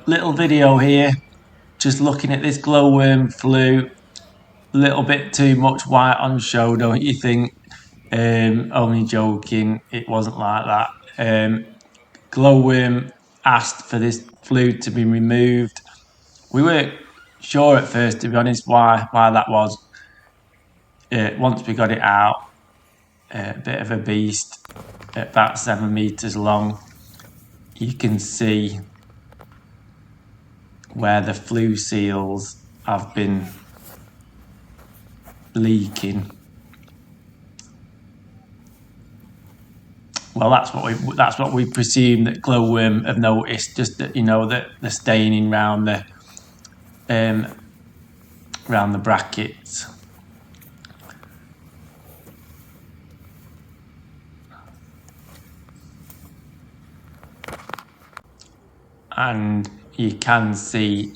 little video here, just looking at this glowworm flue. A little bit too much white on show, don't you think? Only joking, it wasn't like that. Glowworm asked for this flue to be removed. We weren't sure at first, to be honest, why that was. Once we got it out, a bit of a beast, about 7 meters long. You can see where the flue seals have been leaking. Well, that's what we presume that glowworm have noticed. Just that, you know, that the staining round the brackets. And you can see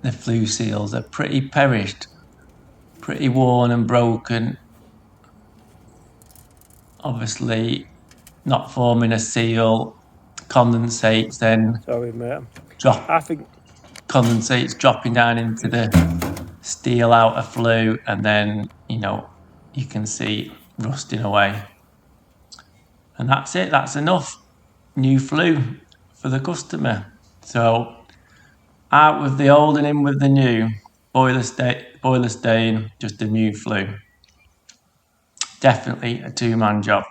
the flue seals are pretty perished, pretty worn and broken. Obviously not forming a seal, condensates then. Sorry, mate. Condensates dropping down into the steel outer flue, and then, you know, you can see rusting away. And that's it, that's enough. New flue for the customer. So out with the old and in with the new. Boiler stain, just a new flue. Definitely a two-man job.